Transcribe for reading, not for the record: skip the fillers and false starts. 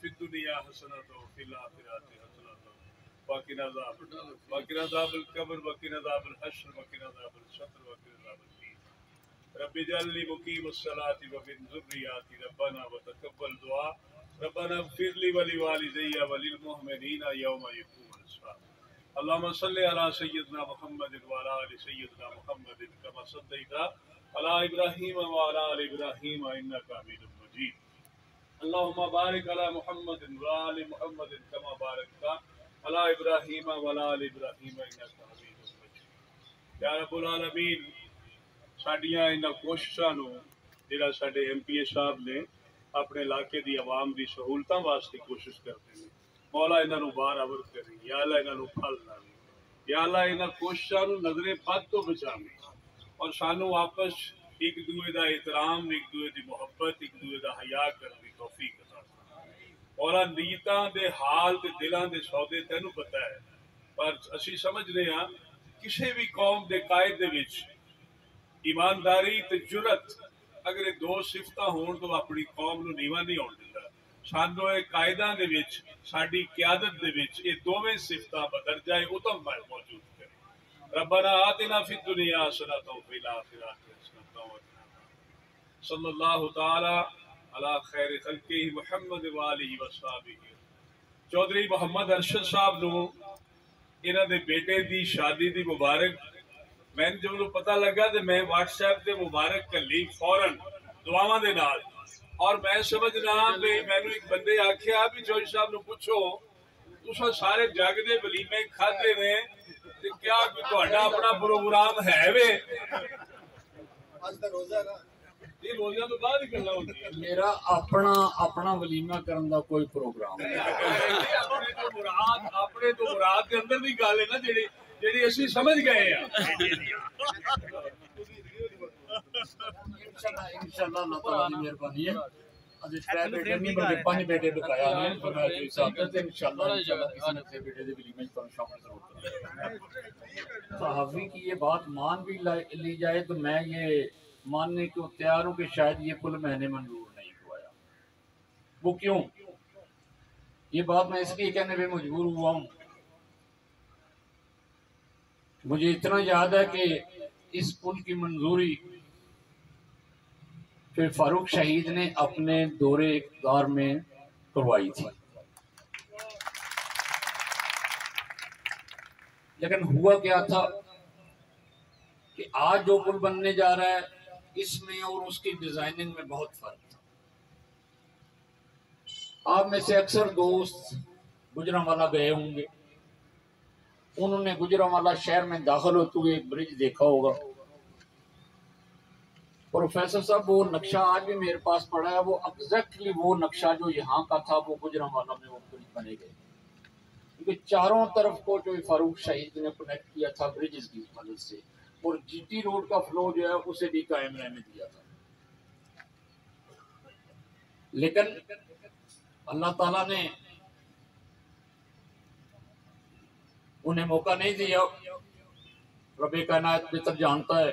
فی الدنیا حسنۃ وفی الآخرۃ حسنۃ وقنا عذاب القبر وقنا عذاب الحشر وقنا عذاب الشر وقنا عذاب النار رب اجعلنی مقیم الصلاۃ ومن ذریاتی ربنا وتقبل دعا ربنا اغفر لي ولوالدي وللمؤمنين يوم يقوم الحساب اللهم صل على سيدنا محمد وعلى ال سيدنا محمد كما صليت على ابراهيم وعلى ال ابراهيم انك حميد مجيد اللهم بارك على محمد وعلى ال محمد كما باركت على ابراهيم وعلى ال ابراهيم انك حميد مجيد یا رب العالمین ساڈیاں انہاں کوششاں نو جڑا ساڈے ایم پی اے صاحب نے اپنے علاقے دی عوام دی سہولتاں واسطے کوشش کرتے ہیں مولا انہاں نو بار آور کرے یا اللہ انہاں نو پھل لاوے یا اللہ انہاں کوششاں نو نظر بد تو بچاوے اور سانو آپس ایک دوسرے دا احترام ایک دوسرے دی محبت ایک دوسرے دا حیا کرنے دی توفیق عطا فرمائے مولا نیتاں دے حال تے دلاں دے سودے تینوں پتہ ہے پر اسی سمجھ رہے ہاں کسی بھی قوم دے قائد دے وچ ایمانداری تے جرت اگر یہ دو صفتاں ہون تو اپنی قوم نو نیواں نہیں ہون دیندا سانو اے قائداں دے وچ ساڈی قیادت دے وچ یہ دوویں صفتاں بدرجہ اتم موجود کرے ربنا آتنا فی الدنیا حسنۃ وفی الآخرۃ حسنۃ وقنا عذاب صلی اللہ تعالی علی خیر خلقہ محمد وآلہ وصحبہ چوہدری محمد ارشد صاحب نو انہاں دے بیٹے دی شادی دی مبارک میں جو پتہ لگا تو میں واٹس ایپ تے مبارک کلی فوراً دعاواں دے نال اور میں سمجھنا بھی میں نے ایک بندے آکھیا بھی چوہدری صاحب نو پوچھو تساں سارے جگ دے ولیمے کھادے نے تے کیا کوئی تہاڈا اپنا پروگرام ہے وے اج دا روزہ ہے یہ روزہ تو بعد ہی کرنا ہوندی ہے میرا اپنا ولیمہ کرن دا کوئی پروگرام نہیں اپنے تو مراد دے اندر دی گل ہے نا جیڑی اسی سمجھ گئے ہیں انشاءاللہ اللہ تعالیٰ کی مہربانی ہے اج ترے بیٹے نہیں بلکہ 5 بیٹے بقایا ہیں بغیر کوئی حساب تے انشاءاللہ کسی نہ کسی بیٹے دے ولیمے پر شامل ضرور کریں صحابی کی یہ بات مان بھی لی جائے تو میں یہ ماننے کو تیار ہوں کہ شاید یہ کل میں نے منظور نہیں ہوا وہ کیوں یہ بات میں اس لیے کہنے پہ مجبور ہوا ہوں مجھے اتنا یاد ہے کہ اس پل کی منظوری پھر فاروق شہید نے اپنے دور اقتدار میں کروائی تھی لیکن ہوا کیا تھا کہ آج جو پل بننے جا رہا ہے اس میں اور اس کی ڈیزائننگ میں بہت فرق تھا آپ میں سے اکثر دوست گجرانوالہ گئے ہوں گے انہوں نے گجرانوالہ شہر میں داخل ہوتے ہوئے ایک برج دیکھا ہوگا پروفیسر صاحب وہ نقشہ آج بھی میرے پاس پڑا ہے وہ ایگزیکٹلی وہ نقشہ جو یہاں کا تھا وہ گجرانوالہ میں وہ برج بنے گئے کیونکہ چاروں طرف کو جو فاروق شہید نے کنیکٹ کیا تھا برجز کی مدد سے اور جی ٹی روڈ کا فلو جو ہے اسے بھی قائم رہنے دیا تھا لیکن اللہ تعالیٰ نے انہیں موقع نہیں دیا رب کائنات بہتر جانتا ہے